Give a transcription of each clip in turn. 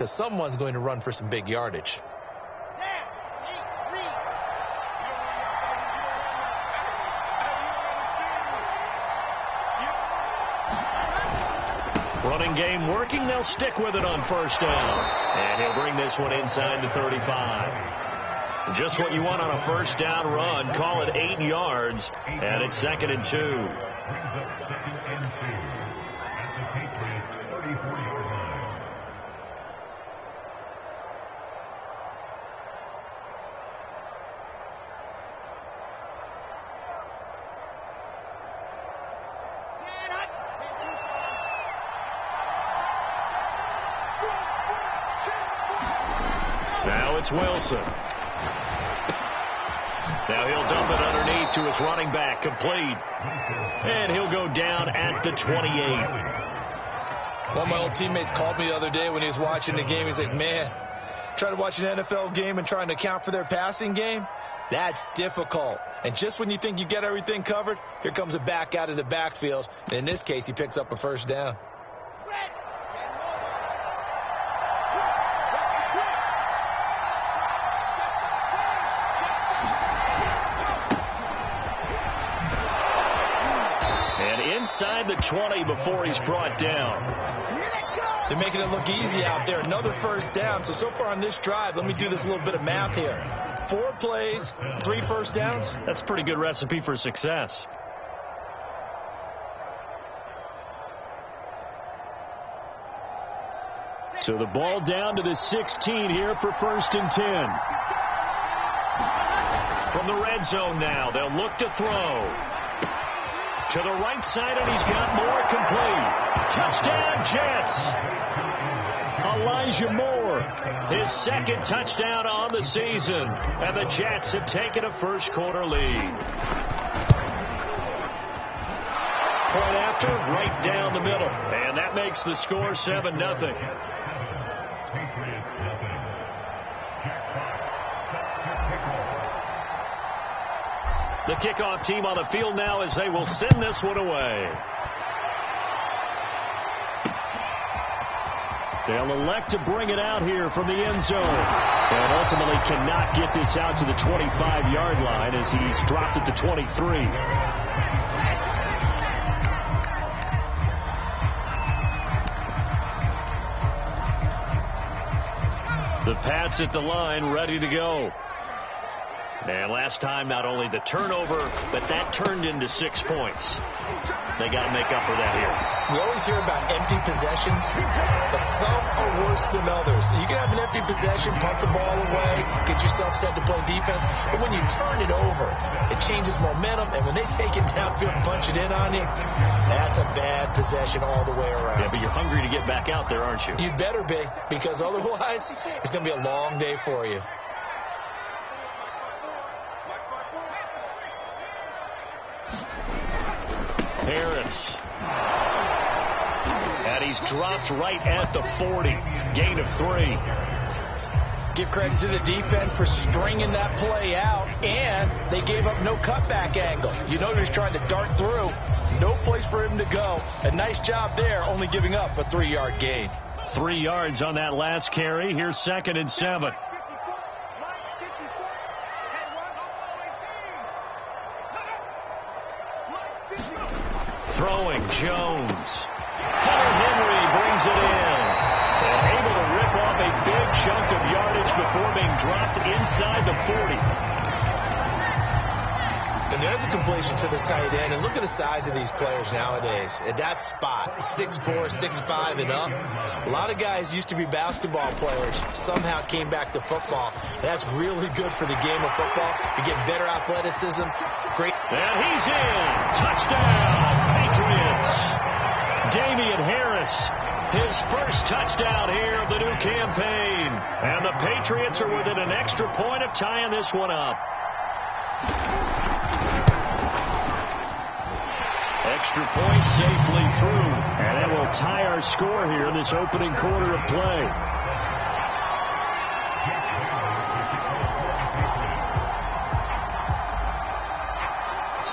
because someone's going to run for some big yardage. Running game working. They'll stick with it on first down. And he'll bring this one inside the 35. Just what you want on a first down run. Call it 8 yards. And it's 2nd and 2. Brings up 2nd and 2 at the Patriots 34-yard line. Now it's Wilson. Now he'll dump it underneath to his running back, complete. And he'll go down at the 28. One of my old teammates called me the other day when he was watching the game. He's like, man, trying to watch an NFL game and trying to account for their passing game, that's difficult. And just when you think you get everything covered, here comes a back out of the backfield. And in this case, he picks up a first down. Inside the 20 before he's brought down. They're making it look easy out there. Another first down. So far on this drive, let me do this little bit of math here. 4 plays, 3 first downs. That's a pretty good recipe for success. So the ball down to the 16 here for 1st and 10. From the red zone now, they'll look to throw. To the right side, and he's got more, complete. Touchdown, Jets. Elijah Moore, his 2nd touchdown on the season. And the Jets have taken a first-quarter lead. Point after, right down the middle. And that makes the score 7-0. Patriots nothing. Jack Fox sets to kick off. The kickoff team on the field now as they will send this one away. They'll elect to bring it out here from the end zone. And ultimately cannot get this out to the 25-yard line as he's dropped at the 23. The Pats at the line, ready to go. And last time, not only the turnover, but that turned into 6 points. They got to make up for that here. We always hear about empty possessions, but some are worse than others. You can have an empty possession, punt the ball away, get yourself set to play defense, but when you turn it over, it changes momentum, and when they take it downfield and punch it in on you, that's a bad possession all the way around. Yeah, but you're hungry to get back out there, aren't you? You'd better be, because otherwise, it's going to be a long day for you. Harris. And he's dropped right at the 40. Gain of 3. Give credit to the defense for stringing that play out, and they gave up no cutback angle. You know he was trying to dart through. No place for him to go. A nice job there, only giving up a 3-yard gain. 3 yards on that last carry. Here's 2nd and 7. Throwing, Jones. Hunter Henry brings it in. And able to rip off a big chunk of yardage before being dropped inside the 40. And there's a completion to the tight end. And look at the size of these players nowadays. At that spot, 6'4", 6'5", and up. A lot of guys used to be basketball players. Somehow came back to football. That's really good for the game of football. You get better athleticism. Great. And he's in. Touchdown, Patriots. Damian Harris, his first touchdown here of the new campaign. And the Patriots are within an extra point of tying this one up. Extra point safely through. And that will tie our score here in this opening quarter of play.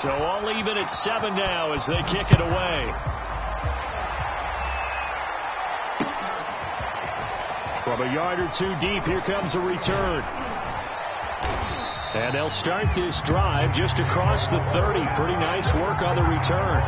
So all even at 7 now as they kick it away. From From a yard or two deep, here comes a return. And they'll start this drive just across the 30. Pretty nice work on the return.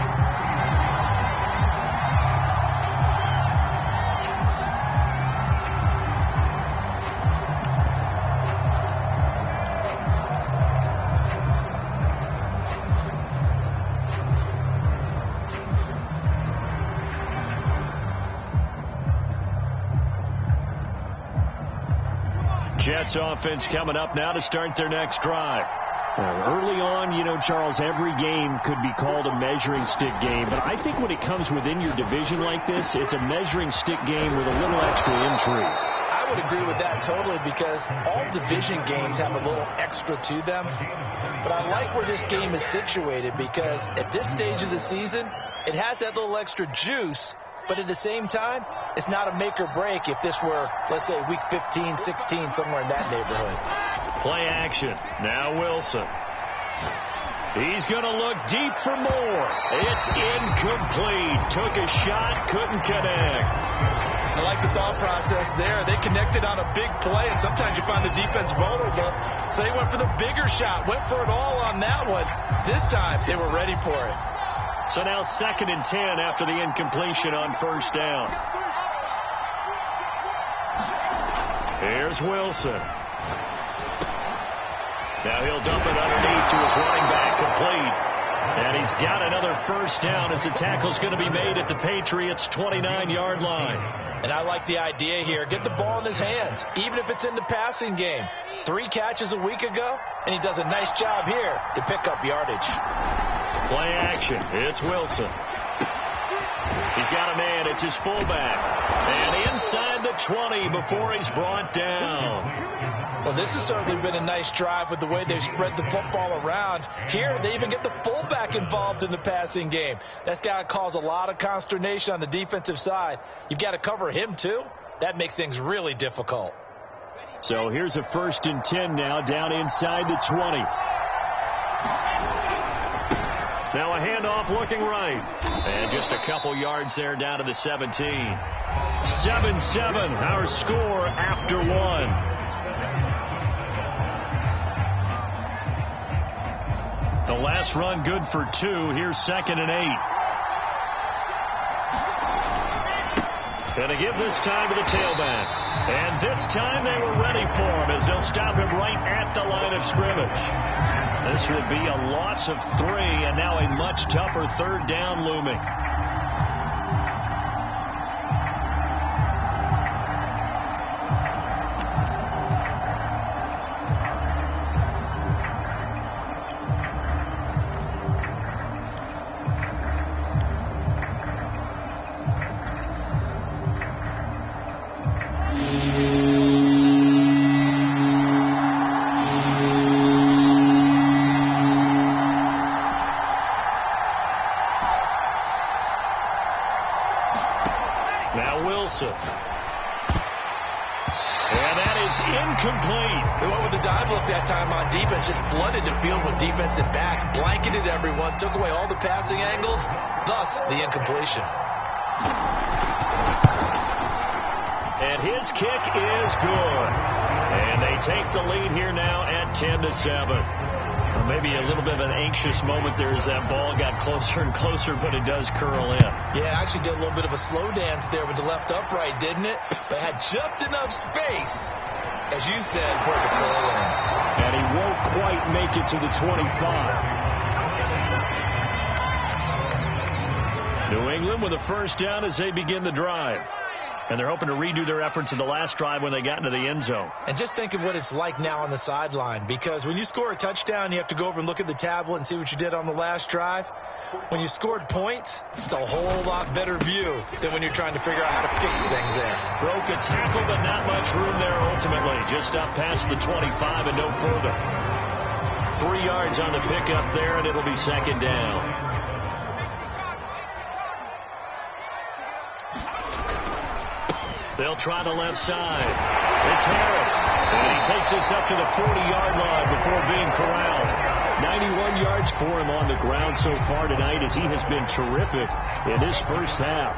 Jets offense coming up now to start their next drive. Early on, you know, Charles, every game could be called a measuring stick game. But I think when it comes within your division like this, it's a measuring stick game with a little extra intrigue. I would agree with that totally because all division games have a little extra to them. But I like where this game is situated because at this stage of the season, it has that little extra juice. But at the same time, it's not a make or break if this were, let's say, week 15, 16, somewhere in that neighborhood. Play action. Now Wilson. He's going to look deep for more. It's incomplete. Took a shot, couldn't connect. I like the thought process there. They connected on a big play, and sometimes you find the defense vulnerable. So they went for the bigger shot, went for it all on that one. This time, they were ready for it. So now 2nd and 10 after the incompletion on first down. Here's Wilson. Now he'll dump it underneath to his running back, complete. And he's got another first down as the tackle's going to be made at the Patriots' 29-yard line. And I like the idea here. Get the ball in his hands, even if it's in the passing game. 3 catches a week ago, and he does a nice job here to pick up yardage. Play action. It's Wilson. He's got a man. It's his fullback. And inside the 20 before he's brought down. Well, this has certainly been a nice drive with the way they've spread the football around. Here, they even get the fullback involved in the passing game. That's got to cause a lot of consternation on the defensive side. You've got to cover him, too. That makes things really difficult. So here's a 1st and 10 now down inside the 20. Now a handoff looking right. And just a couple yards there down to the 17. 7-7, our score after 1. The last run good for 2. Here's 2nd and 8. And to give this time to the tailback. And this time they were ready for him as they'll stop him right at the line of scrimmage. This will be a loss of 3 and now a much tougher 3rd down looming. Just flooded the field with defensive backs, blanketed everyone, took away all the passing angles, thus the incompletion. And his kick is good. And they take the lead here now at 10-7. Or maybe a little bit of an anxious moment there as that ball got closer and closer, but it does curl in. Yeah, actually did a little bit of a slow dance there with the left upright, didn't it? But had just enough space, as you said, for it to curl in. And he won't quite make it to the 25. New England with a first down as they begin the drive. And they're hoping to redo their efforts in the last drive when they got into the end zone. And just think of what it's like now on the sideline. Because when you score a touchdown, you have to go over and look at the tablet and see what you did on the last drive. When you scored points, it's a whole lot better view than when you're trying to figure out how to fix things there. Broke a tackle, but not much room there ultimately. Just up past the 25 and no further. 3 yards on the pickup there, and it'll be 2nd down. They'll try the left side. It's Harris. And he takes this up to the 40-yard line before being corralled. 91 yards for him on the ground so far tonight as he has been terrific in this first half.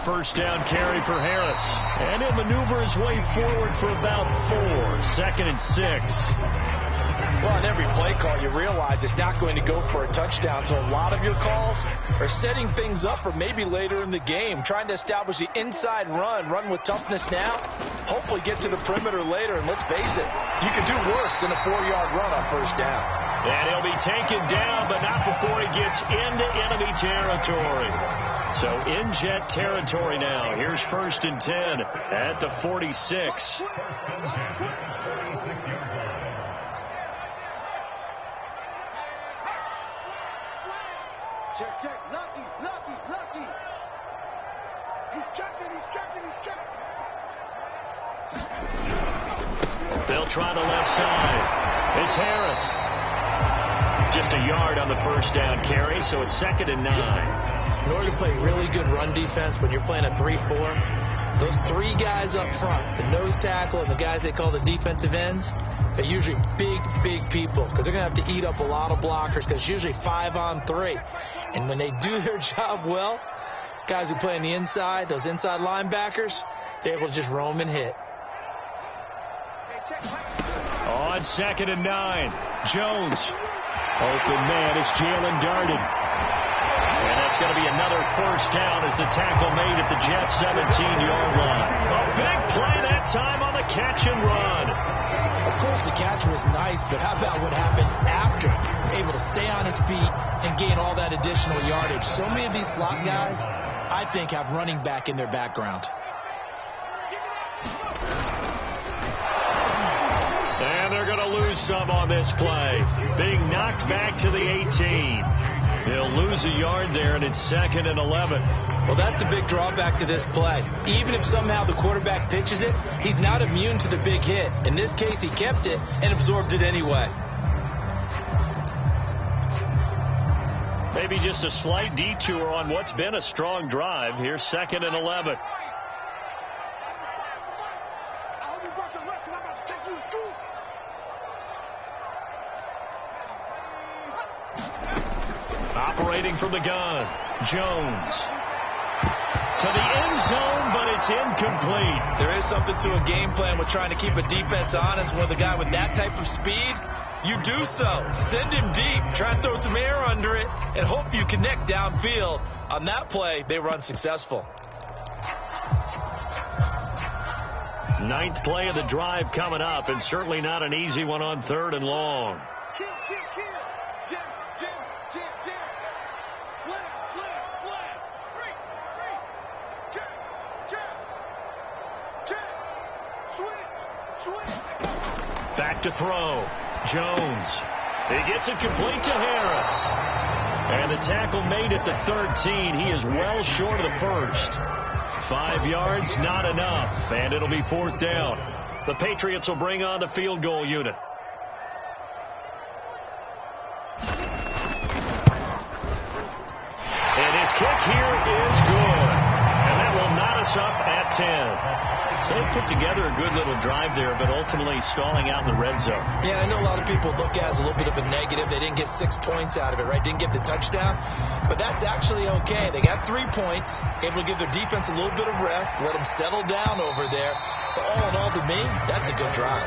first down carry for Harris. And he'll maneuver his way forward for about 4. 2nd and 6. Well, on every play call, you realize it's not going to go for a touchdown. So a lot of your calls are setting things up for maybe later in the game, trying to establish the inside run with toughness now, hopefully get to the perimeter later. And let's face it, you can do worse than a 4-yard run on first down. And he'll be taken down, but not before he gets into enemy territory. So in Jet territory now. Here's 1st and 10 at the 46. Check. Lucky. He's checking. They'll try the left side. It's Harris. Just a yard on the first down carry, so it's 2nd and 9. In order to play really good run defense when you're playing a 3-4, those 3 guys up front, the nose tackle and the guys they call the defensive ends, they're usually big people because they're going to have to eat up a lot of blockers because it's usually 5-on-3. And when they do their job well, guys who play on the inside, those inside linebackers, they're able to just roam and hit. On 2nd and 9, Jones. Open man is Jalen Darden. And that's going to be another first down as the tackle made at the Jets' 17-yard line. A big play that time on the catch and run. Of course, the catch was nice, but how about what happened after? Able to stay on his feet and gain all that additional yardage. So many of these slot guys, I think, have running back in their background. And they're going to lose some on this play. Being knocked back to the 18. They'll lose a yard there, and it's 2nd and 11. Well, that's the big drawback to this play. Even if somehow the quarterback pitches it, he's not immune to the big hit. In this case, he kept it and absorbed it anyway. Maybe just a slight detour on what's been a strong drive. Here's 2nd and 11. Operating from the gun, Jones. To the end zone, but it's incomplete. There is something to a game plan with trying to keep a defense honest with a guy with that type of speed. You do so. Send him deep. Try to throw some air under it and hope you connect downfield. On that play, they run successful. 9th play of the drive coming up, and certainly not an easy one on 3rd and long. Kill. Jam. Slam. Switch. Back to throw. Jones. He gets it complete to Harris. And the tackle made at the 13. He is well short of the first. 5 yards, not enough. And it'll be 4th down. The Patriots will bring on the field goal unit. And his kick here is good. And that will knot us up at 10. So they put together a good little drive there, but ultimately stalling out in the red zone. Yeah, I know a lot of people look at it as a little bit of a negative. They didn't get 6 points out of it, right? Didn't get the touchdown. But that's actually okay. They got 3 points, able to give their defense a little bit of rest, let them settle down over there. So all in all, to me, that's a good drive.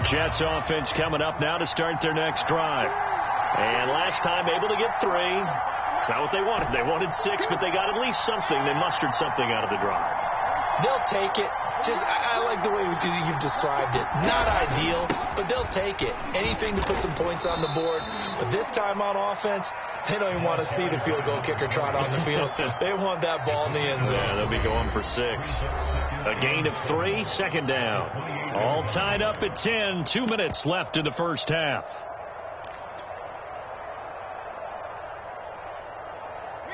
Jets offense coming up now to start their next drive. And last time able to get 3. It's not what they wanted. They wanted 6, but they got at least something. They mustered something out of the drive. They'll take it. I like the way you've described it. Not ideal, but they'll take it. Anything to put some points on the board. But this time on offense, they don't even want to see the field goal kicker trot on the field. They want that ball in the end zone. Yeah, they'll be going for 6. A gain of 3, 2nd down. All tied up at 10. 2 minutes left in the first half.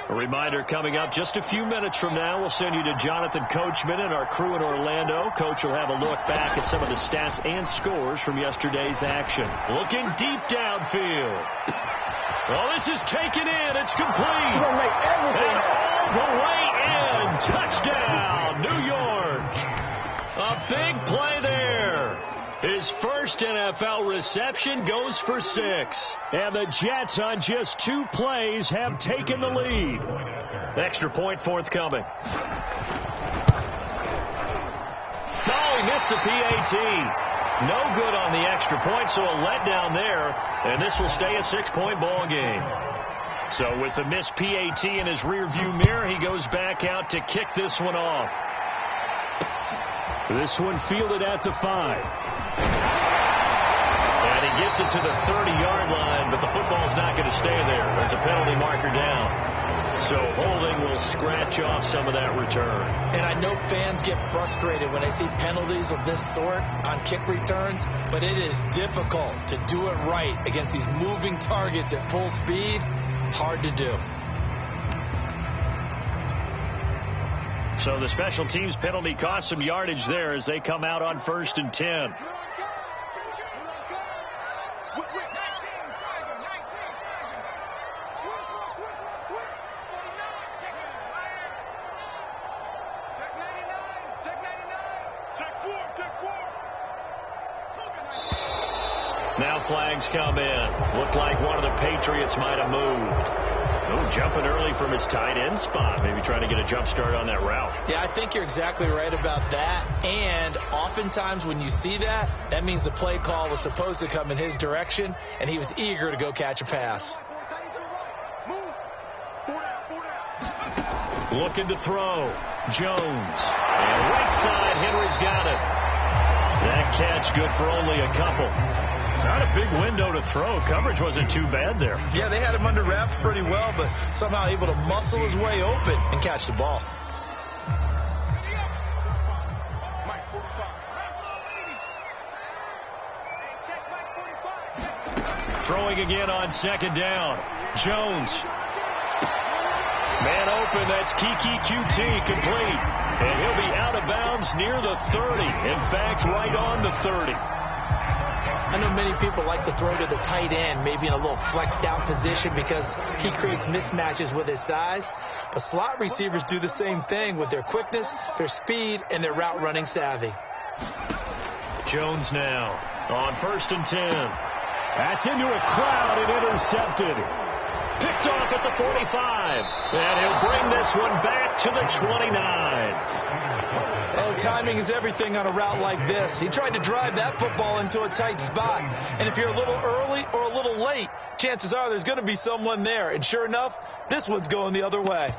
A reminder coming up just a few minutes from now. We'll send you to Jonathan Coachman and our crew in Orlando. Coach will have a look back at some of the stats and scores from yesterday's action. Looking deep downfield. Well, this is taken in. It's complete. You're gonna make everything and all the way And touchdown, New York. A big play there. His first NFL reception goes for 6. And the Jets on just 2 plays have taken the lead. Extra point forthcoming. Oh, he missed the PAT. No good on the extra point, so a letdown there. And this will stay a 6-point ball game. So with the missed PAT in his rearview mirror, he goes back out to kick this one off. This one fielded at the 5. And he gets it to the 30-yard line, but the football's not going to stay there. That's a penalty marker down. So holding will scratch off some of that return. And I know fans get frustrated when they see penalties of this sort on kick returns, but it is difficult to do it right against these moving targets at full speed. Hard to do. So the special teams penalty cost some yardage there as they come out on 1st and 10. Now flags come in. Looked like one of the Patriots might have moved. Oh, jumping early from his tight end spot. Maybe trying to get a jump start on that route. Yeah, I think you're exactly right about that. And oftentimes when you see that, that means the play call was supposed to come in his direction, and he was eager to go catch a pass. Looking to throw. Jones. And right side, Henry's got it. That catch good for only a couple. Not a big window to throw. Coverage wasn't too bad there. Yeah, they had him under wraps pretty well, but somehow able to muscle his way open and catch the ball. Throwing again on 2nd down. Jones. Man open, that's Kiki QT complete. And he'll be out of bounds near the 30. In fact, right on the 30. I know many people like to throw to the tight end, maybe in a little flexed out position because he creates mismatches with his size. But slot receivers do the same thing with their quickness, their speed, and their route running savvy. Jones now on 1st and 10. That's into a crowd and intercepted. Picked off at the 45. And he'll bring this one back to the 29. Oh, timing is everything on a route like this. He tried to drive that football into a tight spot. And if you're a little early or a little late, chances are there's going to be someone there. And sure enough, this one's going the other way.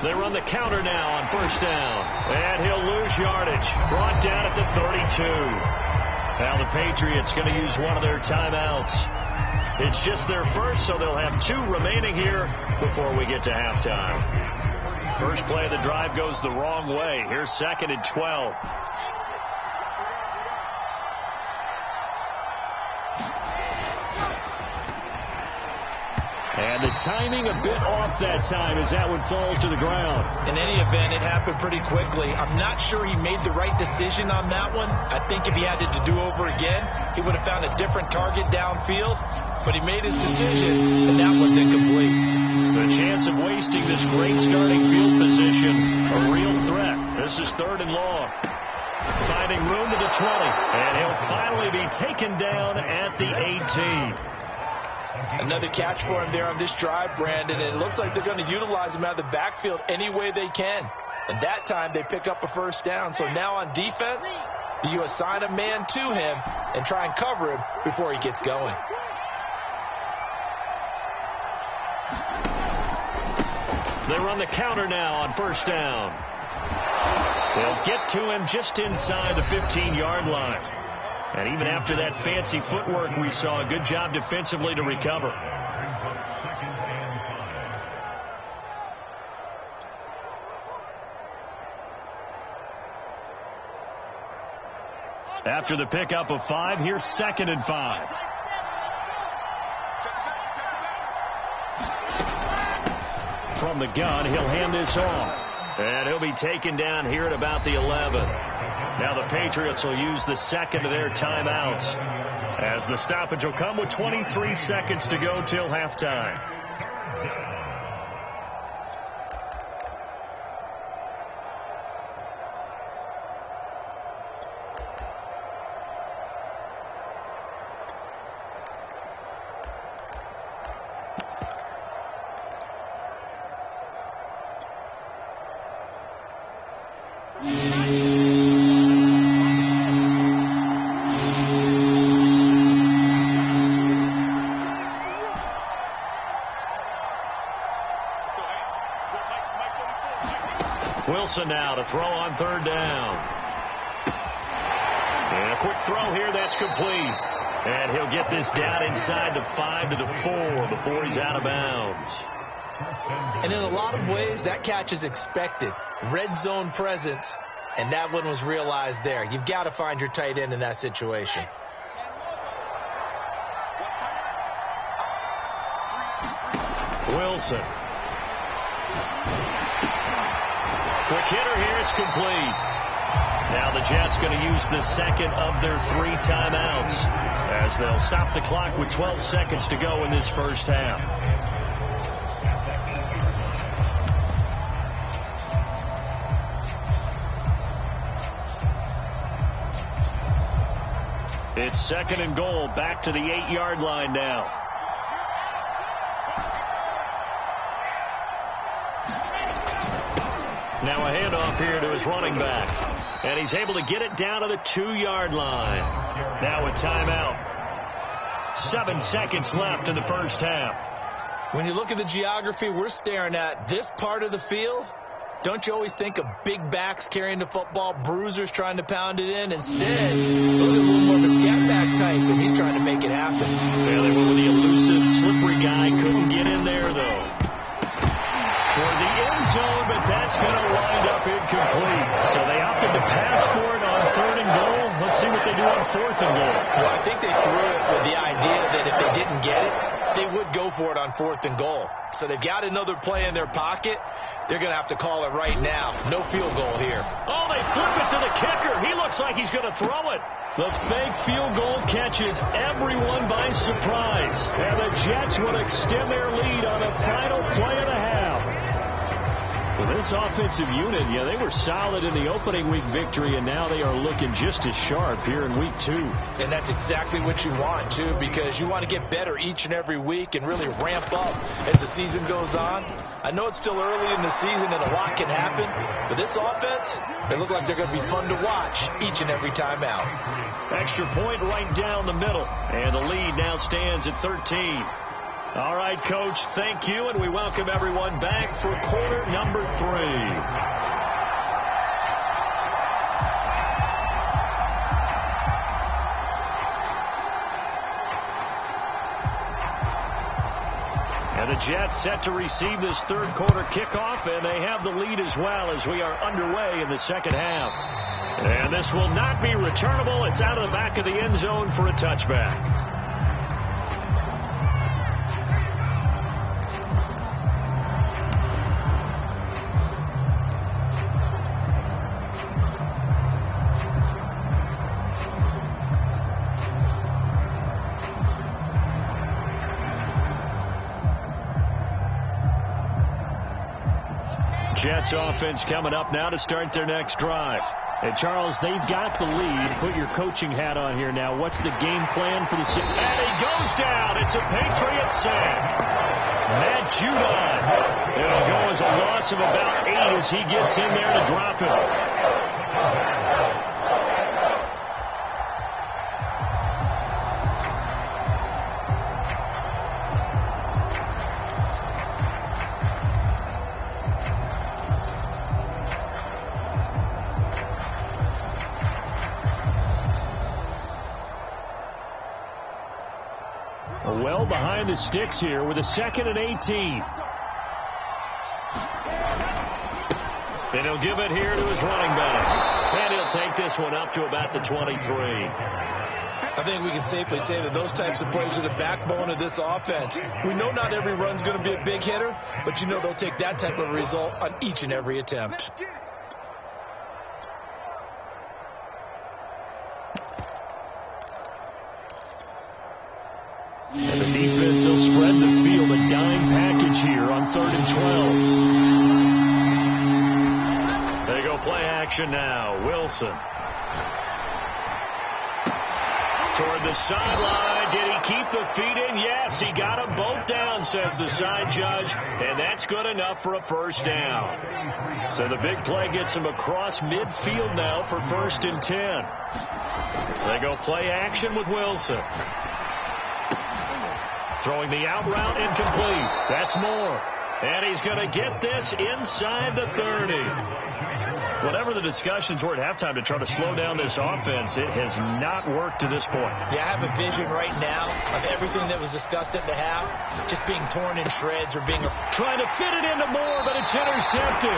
They run the counter now on 1st down. And he'll lose yardage. Brought down at the 32. Now the Patriots going to use one of their timeouts. It's just their first, so they'll have 2 remaining here before we get to halftime. First play of the drive goes the wrong way. Here's 2nd and 12. And the timing a bit off that time as that one falls to the ground. In any event, it happened pretty quickly. I'm not sure he made the right decision on that one. I think if he had it to do over again, he would have found a different target downfield. But he made his decision, and that one's incomplete. The chance of wasting this great starting field position, a real threat. This is 3rd and long. Finding room to the 20. And he'll finally be taken down at the 18. Another catch for him there on this drive, Brandon, and it looks like they're going to utilize him out of the backfield any way they can. And that time they pick up a 1st down. So now on defense, you assign a man to him and try and cover him before he gets going. They run the counter now on 1st down. They'll get to him just inside the 15-yard line. And even after that fancy footwork we saw, a good job defensively to recover. After the pickup of 5, here's 2nd and 5. From from the gun. He'll hand this off. And he'll be taken down here at about the 11. Now the Patriots will use the second of their timeouts, as the stoppage will come with 23 seconds to go till halftime. Wilson now to throw on third down. And a quick throw here, that's complete. And he'll get this down inside the 5 to the 4 before he's out of bounds. And in a lot of ways, that catch is expected. Red zone presence, and that one was realized there. You've got to find your tight end in that situation. Wilson. Quick hitter here, it's complete. Now the Jets going to use the second of their 3 timeouts, as they'll stop the clock with 12 seconds to go in this first half. It's second and goal, back to the 8-yard line now. Now a handoff here to his running back. And he's able to get it down to the 2-yard line. Now a timeout. 7 seconds left in the first half. When you look at the geography we're staring at, this part of the field, don't you always think of big backs carrying the football, bruisers trying to pound it in? Instead, look at a little more of a scat back type, and he's trying to make it happen. Yeah, they went with the elusive, slippery guy. Couldn't get in there, though. For the end zone, but that's going to wind up incomplete. So they opted to pass for it on 3rd and goal. Let's see what they do on 4th and goal. Well, I think they threw it with the idea that if they didn't get it, they would go for it on 4th and goal. So they've got another play in their pocket. They're going to have to call it right now. No field goal here. Oh, they flip it to the kicker. He looks like he's going to throw it. The fake field goal catches everyone by surprise. And the Jets will extend their lead on the final play of the half. Well, this offensive unit, yeah, they were solid in the opening week victory, and now they are looking just as sharp here in week 2. And that's exactly what you want, too, because you want to get better each and every week and really ramp up as the season goes on. I know it's still early in the season and a lot can happen, but this offense, they look like they're going to be fun to watch each and every time out. Extra point right down the middle, and the lead now stands at 13. All right, Coach, thank you, and we welcome everyone back for quarter number 3. And the Jets set to receive this third quarter kickoff, and they have the lead as well as we are underway in the second half. And this will not be returnable. It's out of the back of the end zone for a touchback. Jets offense coming up now to start their next drive. And, Charles, they've got the lead. Put your coaching hat on here now. What's the game plan for the season? And he goes down. It's a Patriot sack. Matt Judon. It'll go as a loss of about 8 as he gets in there to drop it. Well behind the sticks here with a 2nd and 18. And he'll give it here to his running back. And he'll take this one up to about the 23. I think we can safely say that those types of plays are the backbone of this offense. We know not every run's going to be a big hitter, but you know they'll take that type of result on each and every attempt. And the defense will spread the field, a dime package here on 3rd and 12. They go play action now. Wilson. Toward the sideline. Did he keep the feet in? Yes, he got them both down, says the side judge. And that's good enough for a first down. So the big play gets him across midfield now for 1st and 10. They go play action with Wilson. Throwing the out route incomplete. That's Moore. And he's going to get this inside the 30. Whatever the discussions were at halftime to try to slow down this offense, it has not worked to this point. Yeah, I have a vision right now of everything that was discussed at the half just being torn in shreds or being trying to fit it into Moore, but it's intercepted.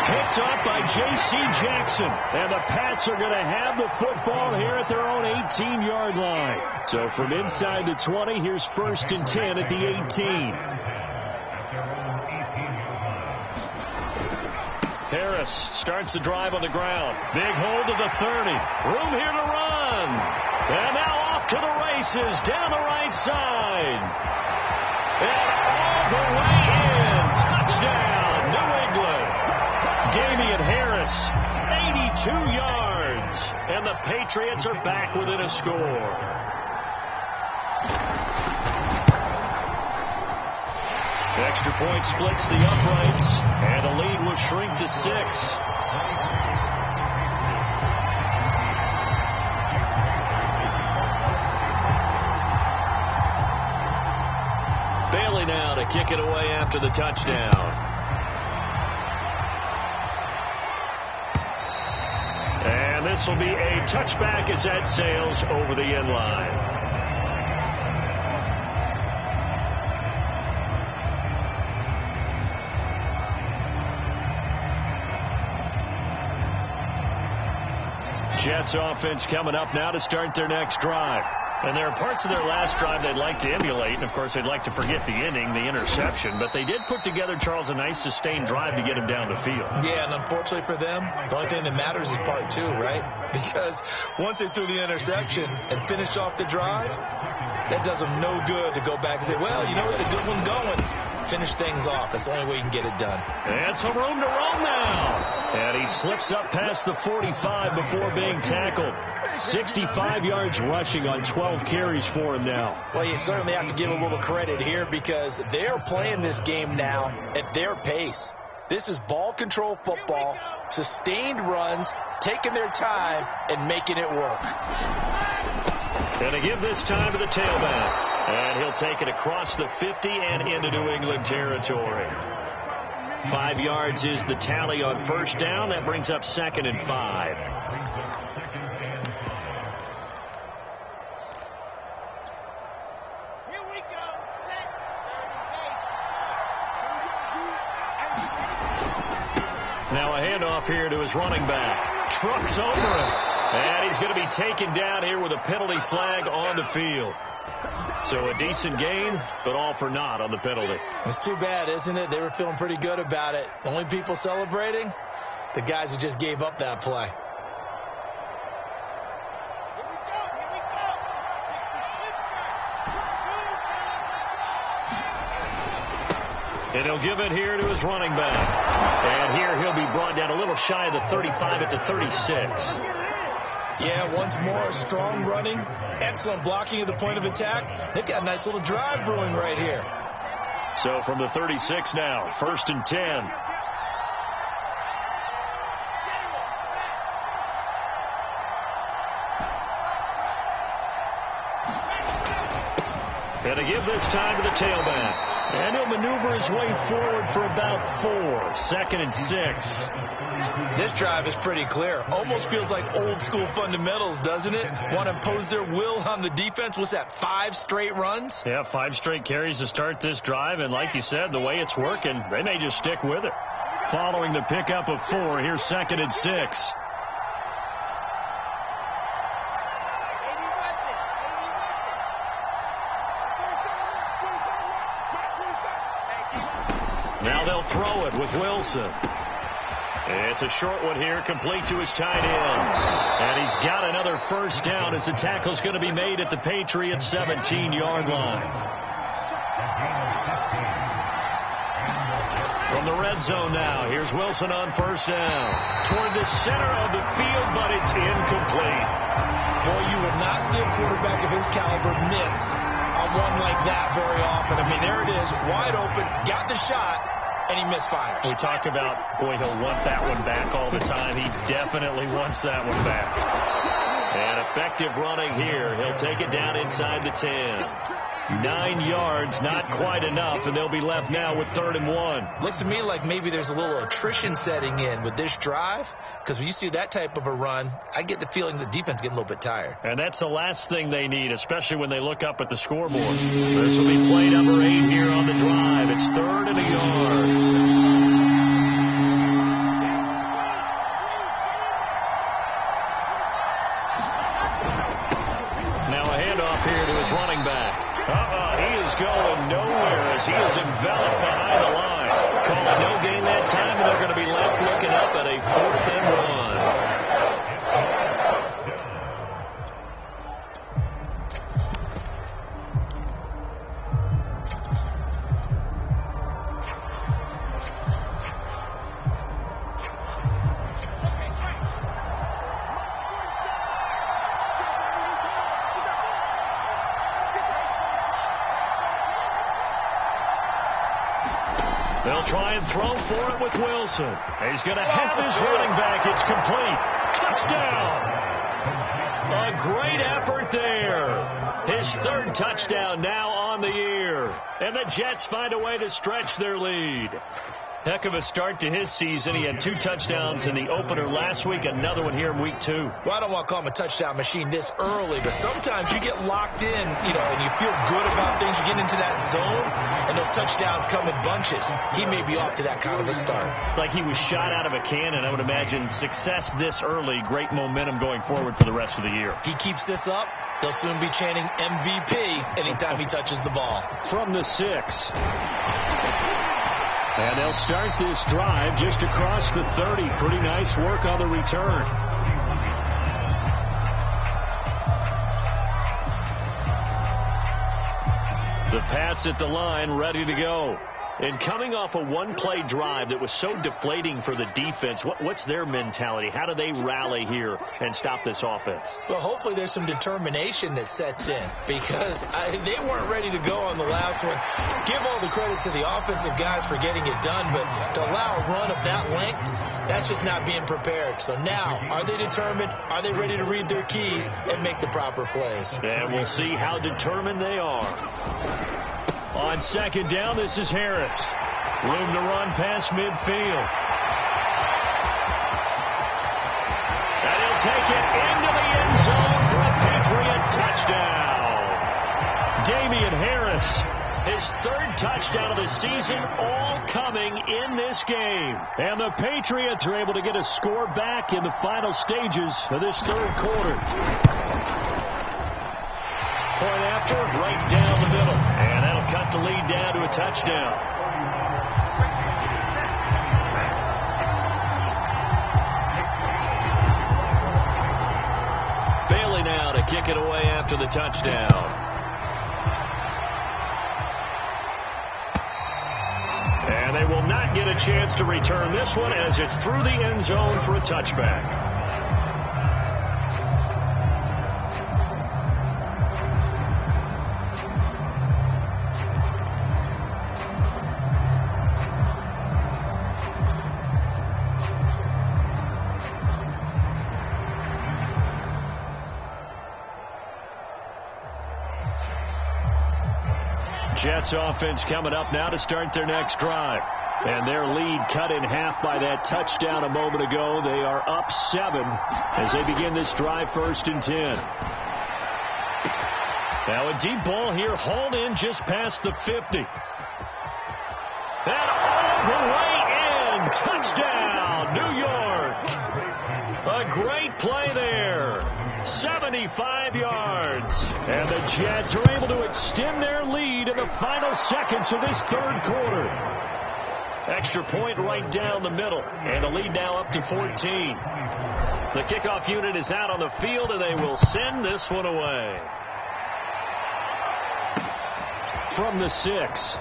Picked up by J.C. Jackson. And the Pats are going to have the football here at their own 18-yard line. So from inside the 20, here's 1st and 10 at the 18. Harris starts the drive on the ground. Big hold of the 30. Room here to run. And now off to the races down the right side. And all the way in. Touchdown, New England. Damian Harris, 82 yards. And the Patriots are back within a score. Extra point splits the uprights, and the lead will shrink to 6. Bailey now to kick it away after the touchdown. And this will be a touchback as that sails over the end line. Jets offense coming up now to start their next drive. And there are parts of their last drive they'd like to emulate. And, of course, they'd like to forget the inning, the interception. But they did put together, Charles, a nice sustained drive to get him down the field. Yeah, and unfortunately for them, the only thing that matters is part 2, right? Because once they threw the interception and finished off the drive, that does them no good to go back and say, well, you know what, a good one going. Finish things off. That's the only way you can get it done. And some room to roam now. And he slips up past the 45 before being tackled. 65 yards rushing on 12 carries for him now. Well, you certainly have to give a little credit here because they're playing this game now at their pace. This is ball control football, sustained runs, taking their time, and making it work. And to give this time to the tailback. And he'll take it across the 50 and into New England territory. 5 yards is the tally on first down. That brings up 2nd and 5. Here we go. Set. Now a handoff here to his running back. Trucks over him. And he's going to be taken down here with a penalty flag on the field. So a decent gain, but all for naught on the penalty. It's too bad, isn't it? They were feeling pretty good about it. The only people celebrating, the guys who just gave up that play. Here we go. 60 Pittsburgh. And he'll give it here to his running back. And here he'll be brought down a little shy of the 35 at the 36. Yeah, once more, strong running, excellent blocking at the point of attack. They've got a nice little drive brewing right here. So from the 36 now, 1st and 10. And to give this time to the tailback. And he'll maneuver his way forward for about 4. 2nd and 6. This drive is pretty clear. Almost feels like old school fundamentals, doesn't it? Want to impose their will on the defense. What's that, 5 straight runs? Yeah, 5 straight carries to start this drive. And like you said, the way it's working, they may just stick with it. Following the pickup of 4, here's 2nd and 6. throw it with Wilson. It's a short one here, complete to his tight end. And he's got another first down as the tackle's going to be made at the Patriots' 17-yard line. From the red zone now, here's Wilson on first down. Toward the center of the field, but it's incomplete. Boy, you would not see a quarterback of his caliber miss on one like that very often. I mean, there it is, wide open, got the shot, and he misfires. We talk about, boy, he'll want that one back all the time. He definitely wants that one back. And effective running here. He'll take it down inside the 10. 9 yards, not quite enough, and they'll be left now with 3rd and 1. Looks to me like maybe there's a little attrition setting in with this drive, because when you see that type of a run, I get the feeling the defense getting a little bit tired. And that's the last thing they need, especially when they look up at the scoreboard. This will be play number 8 here on the drive. It's 3rd and a yard. Running back. He is going nowhere as he is enveloped behind the line. Call it no gain that time, and they're going to be left looking up at a 4th and 1. They'll try and throw for it with Wilson. He's going to have his running back. It's complete. Touchdown. A great effort there. His 3rd touchdown now on the year. And the Jets find a way to stretch their lead. Heck of a start to his season. He had 2 touchdowns in the opener last week, another one here in week 2. Well, I don't want to call him a touchdown machine this early, but sometimes you get locked in, and you feel good about things. You get into that zone, and those touchdowns come in bunches. He may be off to that kind of a start. It's like he was shot out of a cannon. I would imagine success this early, great momentum going forward for the rest of the year. He keeps this up, they'll soon be chanting MVP anytime he touches the ball. From the 6. And they'll start this drive just across the 30. Pretty nice work on the return. The Pats at the line, ready to go. And coming off a one-play drive that was so deflating for the defense, what's their mentality? How do they rally here and stop this offense? Well, hopefully there's some determination that sets in, because they weren't ready to go on the last one. Give all the credit to the offensive guys for getting it done, but to allow a run of that length, that's just not being prepared. So now, are they determined? Are they ready to read their keys and make the proper plays? And we'll see how determined they are. On 2nd down, this is Harris. Room to run past midfield. And he'll take it into the end zone for a Patriot touchdown. Damian Harris, his 3rd touchdown of the season, all coming in this game. And the Patriots are able to get a score back in the final stages of this 3rd quarter. Point after, right down the middle. And that'll cut the lead down to a touchdown. Bailey now to kick it away after the touchdown. And they will not get a chance to return this one as it's through the end zone for a touchback. Jets offense coming up now to start their next drive. And their lead cut in half by that touchdown a moment ago. They are up 7 as they begin this drive, 1st and 10. Now a deep ball here, hauled in just past the 50. And all the way in. Touchdown, New York. A great play there. 75 yards. And the Jets are able to extend their lead in the final seconds of this 3rd quarter. Extra point right down the middle. And the lead now up to 14. The kickoff unit is out on the field, and they will send this one away. From the 6.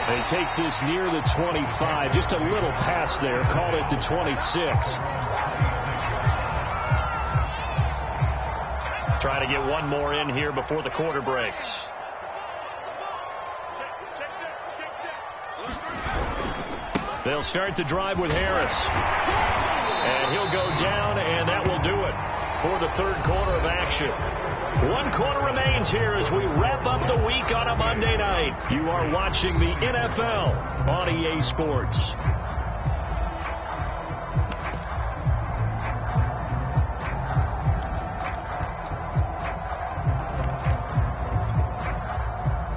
And he takes this near the 25. Just a little pass there. Called it the 26. Try to get one more in here before the quarter breaks. They'll start the drive with Harris. And he'll go down, and that will do it for the third quarter of action. 1 quarter remains here as we wrap up the week on a Monday night. You are watching the NFL on EA Sports.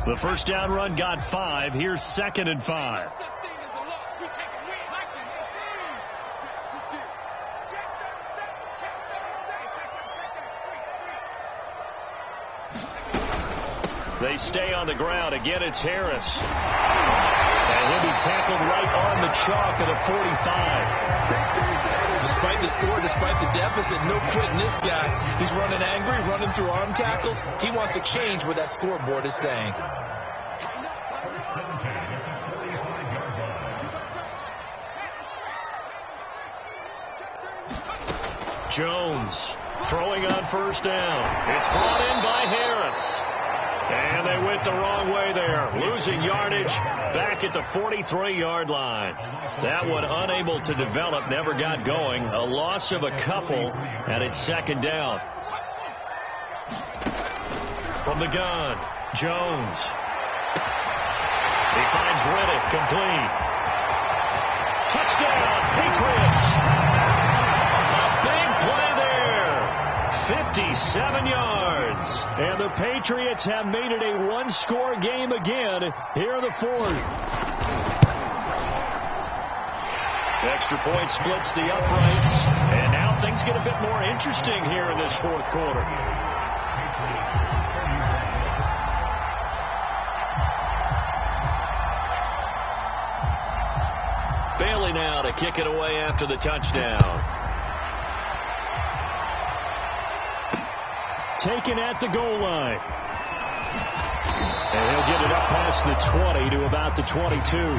The first down run got 5. Here's 2nd and 5. They stay on the ground. Again, it's Harris. And he'll be tackled right on the chalk of the 45. Despite the score, despite the deficit, no quitting this guy. He's running angry, running through arm tackles. He wants to change what that scoreboard is saying. Jones throwing on first down. It's brought in by Harris. And they went the wrong way there. Losing yardage back at the 43-yard line. That one unable to develop, never got going. A loss of a couple, and it's 2nd down. From the gun, Jones. He finds Riddick, complete. Touchdown, Patriots. A big play there. 57 yards. And the Patriots have made it a one-score game again here in the 4th. Extra point splits the uprights. And now things get a bit more interesting here in this 4th quarter. Bailey now to kick it away after the touchdown. Taken at the goal line. And he'll get it up past the 20 to about the 22.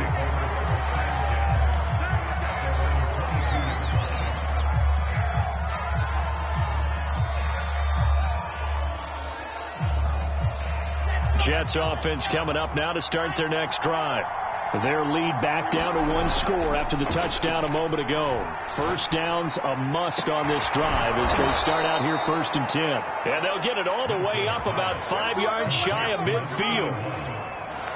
Jets offense coming up now to start their next drive. Their lead back down to 1 score after the touchdown a moment ago. First down's a must on this drive as they start out here 1st and 10. And they'll get it all the way up about 5 yards shy of midfield.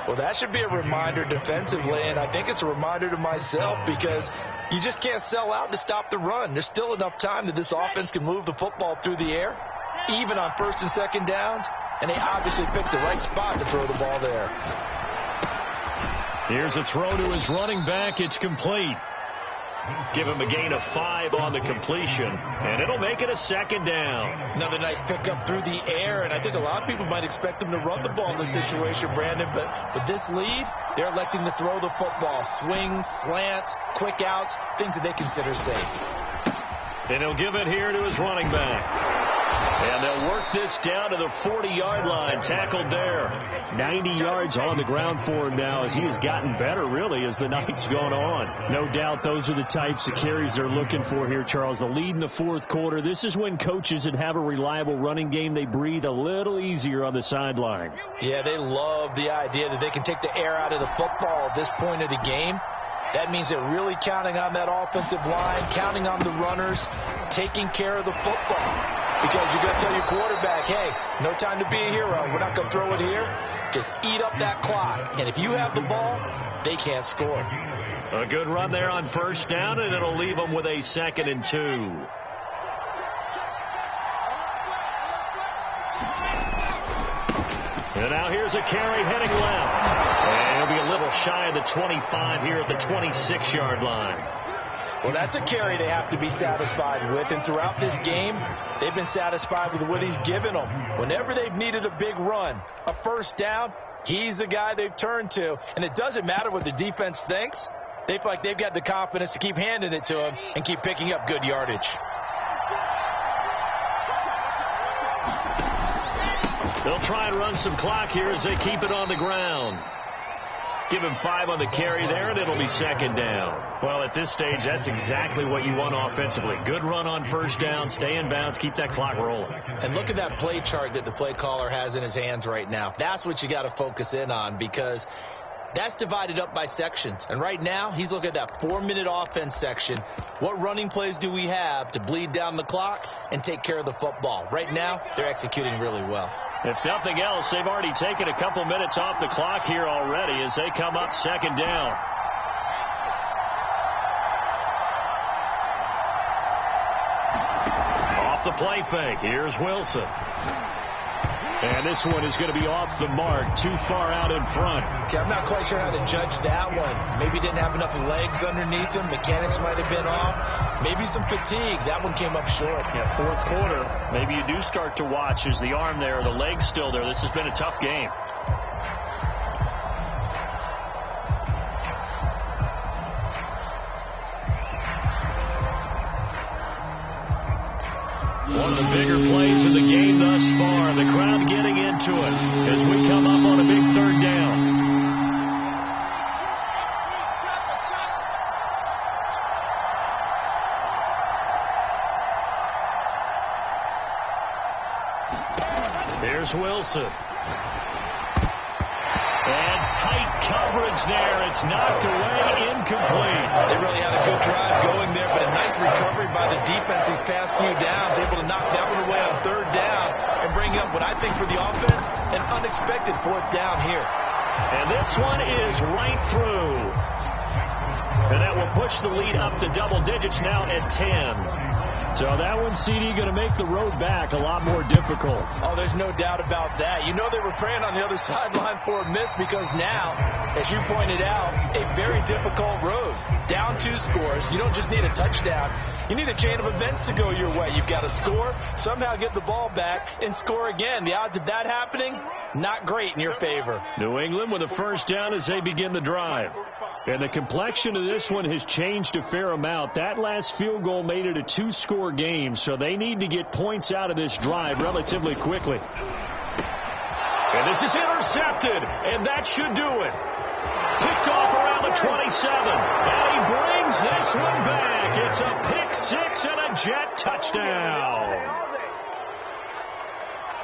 Well, that should be a reminder defensively, and I think it's a reminder to myself because you just can't sell out to stop the run. There's still enough time that this offense can move the football through the air, even on 1st and 2nd downs, and they obviously picked the right spot to throw the ball there. Here's a throw to his running back. It's complete. Give him a gain of 5 on the completion, and it'll make it a 2nd down. Another nice pickup through the air, and I think a lot of people might expect them to run the ball in this situation, Brandon, but with this lead, they're electing to throw the football. Swings, slants, quick outs, things that they consider safe. And he'll give it here to his running back. And they'll work this down to the 40-yard line. Tackled there. 90 yards on the ground for him now as he has gotten better, really, as the night's gone on. No doubt those are the types of carries they're looking for here, Charles. The lead in the 4th quarter. This is when coaches that have a reliable running game, they breathe a little easier on the sideline. Yeah, they love the idea that they can take the air out of the football at this point of the game. That means they're really counting on that offensive line, counting on the runners, taking care of the football. Because you're going to tell your quarterback, hey, no time to be a hero. We're not going to throw it here. Just eat up that clock. And if you have the ball, they can't score. A good run there on 1st down, and it'll leave them with a 2nd and 2. And now here's a carry heading left. And he'll be a little shy of the 25 here at the 26-yard line. Well, that's a carry they have to be satisfied with. And throughout this game, they've been satisfied with what he's given them. Whenever they've needed a big run, a 1st down, He's the guy they've turned to, and it doesn't matter what the defense thinks. They feel like they've got the confidence to keep handing it to him and keep picking up good yardage. They'll try and run some clock here as they keep it on the ground. Give him 5 on the carry there, and it'll be second down. Well, at this stage, that's exactly what you want offensively. Good run on first down, stay in bounds, keep that clock rolling. And look at that play chart that the play caller has in his hands right now. That's what you got to focus in on, because that's divided up by sections. And right now, he's looking at that 4-minute offense section. What running plays do we have to bleed down the clock and take care of the football? Right now, they're executing really well. If nothing else, they've already taken a couple minutes off the clock here already as they come up second down. Off the play fake, here's Wilson. And this one is going to be off the mark, too far out in front. Okay, I'm not quite sure how to judge that one. Maybe didn't have enough legs underneath him. Mechanics might have been off. Maybe some fatigue. That one came up short. Yeah, fourth quarter, maybe you do start to watch. Is the arm there, the leg's still there? This has been a tough game. One of the bigger plays of the game thus far. The crowd getting into it as we come up on a big third down. Here's Wilson. And tight coverage there. It's knocked away, incomplete. They really had a good drive going there, but a nice recovery by the defense these past few downs, able to knock that one away on third down and bring up what I think for the offense, an unexpected fourth down here. And this one is right through. And that will push the lead up to double digits now at 10. So that one, CD, going to make the road back a lot more difficult. Oh, there's no doubt about that. You know they were praying on the other sideline for a miss, because now, as you pointed out, a very difficult road. Down 2 scores. You don't just need a touchdown. You need a chain of events to go your way. You've got to score, somehow get the ball back, and score again. The odds of that happening, not great in your favor. New England with a first down as they begin the drive. And the complexion of this one has changed a fair amount. That last field goal made it a 2-score game, so they need to get points out of this drive relatively quickly. And this is intercepted, and that should do it. Picked off around the 27, and he brings this one back. It's a pick 6 and a Jet touchdown.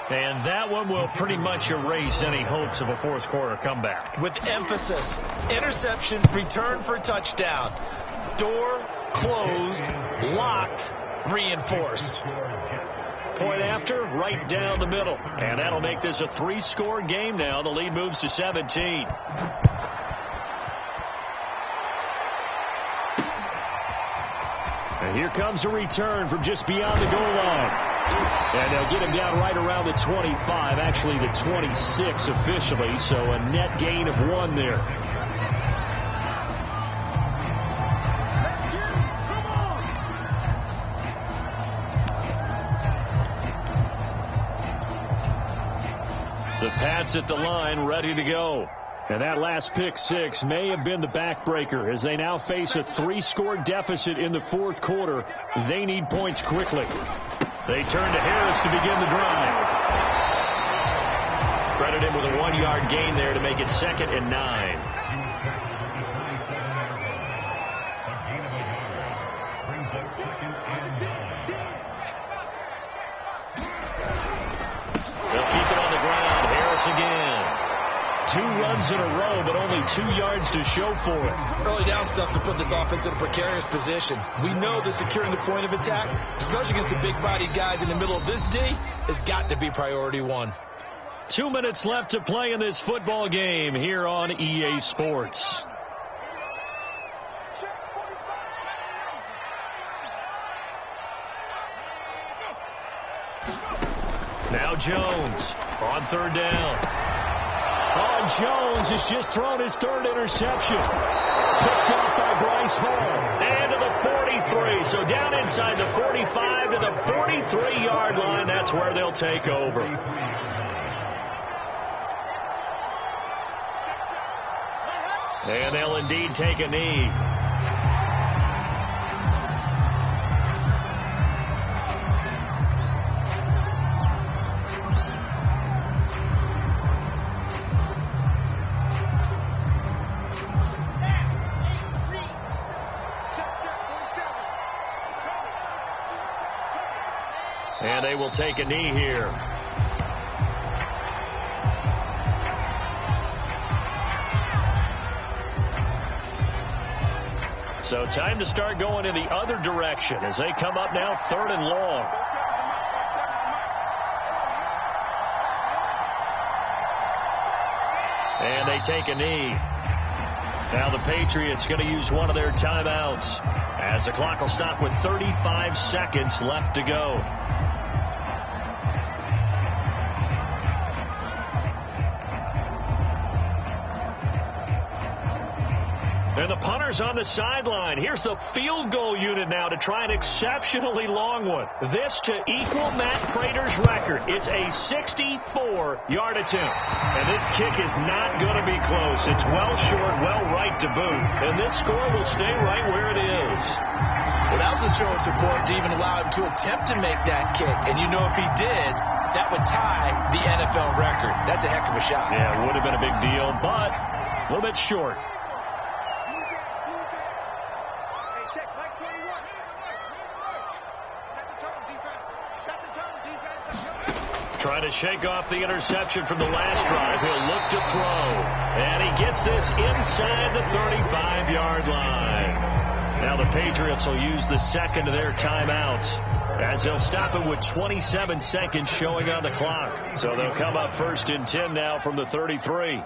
And that one will pretty much erase any hopes of a fourth quarter comeback. With emphasis, interception, return for touchdown. Door closed, locked, reinforced. Point after, right down the middle. And that'll make this a 3-score game now. The lead moves to 17. And here comes a return from just beyond the goal line. And they'll get him down right around the 25, actually the 26 officially, so a net gain of 1 there. The Pats at the line, ready to go. And that last pick 6 may have been the backbreaker as they now face a 3-score deficit in the fourth quarter. They need points quickly. They turn to Harris to begin the drive. Credit him with a 1-yard gain there to make it 2nd and 9. They'll keep it on the ground. Harris again. 2 runs in a row, but only 2 yards to show for it. Early down stuff to put this offense in a precarious position. We know that securing the point of attack, especially against the big-bodied guys in the middle of this D, has got to be priority 1. 2 minutes left to play in this football game here on EA Sports. Now Jones on third down. Oh, Jones has just thrown his 3rd interception. Picked off by Bryce Hall. And to the 43. So down inside the 45 to the 43-yard line. That's where they'll take over. And they'll indeed take a knee. And they will take a knee here. So time to start going in the other direction as they come up now 3rd and long. And they take a knee. Now the Patriots going to use one of their timeouts as the clock will stop with 35 seconds left to go. And the punter's on the sideline. Here's the field goal unit now to try an exceptionally long one. This to equal Matt Prater's record. It's a 64-yard attempt. And this kick is not going to be close. It's well short, well right to boot. And this score will stay right where it is. Well, that was a show of support to even allow him to attempt to make that kick. And you know if he did, that would tie the NFL record. That's a heck of a shot. Yeah, it would have been a big deal, but a little bit short. Trying to shake off the interception from the last drive. He'll look to throw. And he gets this inside the 35-yard line. Now the Patriots will use the second of their timeouts as they'll stop it with 27 seconds showing on the clock. So they'll come up 1st and 10 now from the 33.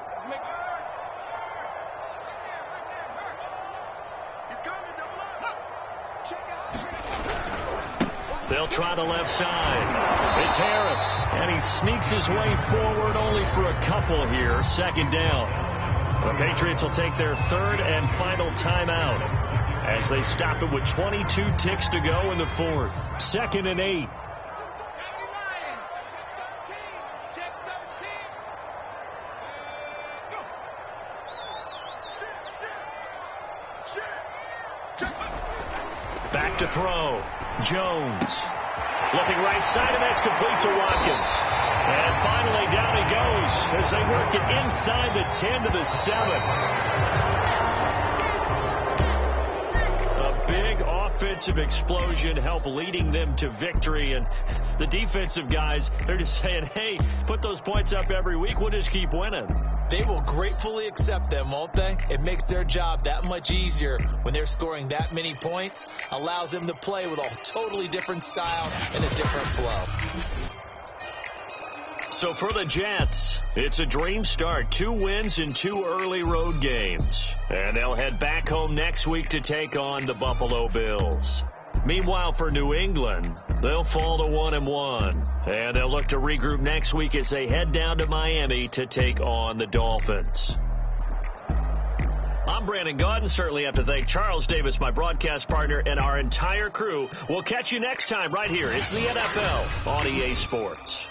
They'll try the left side. It's Harris, and he sneaks his way forward only for a couple here. 2nd down. The Patriots will take their 3rd and final timeout as they stop it with 22 ticks to go in the 4th. 2nd and 8. Back to throw. Jones looking right side, and that's complete to Watkins. And finally down he goes as they work it inside the 10 to the 7. A big offensive explosion helped leading them to victory. And the defensive guys, they're just saying, hey, put those points up every week. We'll just keep winning. They will gratefully accept them, won't they? It makes their job that much easier when they're scoring that many points. Allows them to play with a totally different style and a different flow. So for the Jets, it's a dream start. 2 wins in 2 early road games. And they'll head back home next week to take on the Buffalo Bills. Meanwhile, for New England, they'll fall to 1-1. And they'll look to regroup next week as they head down to Miami to take on the Dolphins. I'm Brandon Gaudin. Certainly have to thank Charles Davis, my broadcast partner, and our entire crew. We'll catch you next time right here. It's the NFL on EA Sports.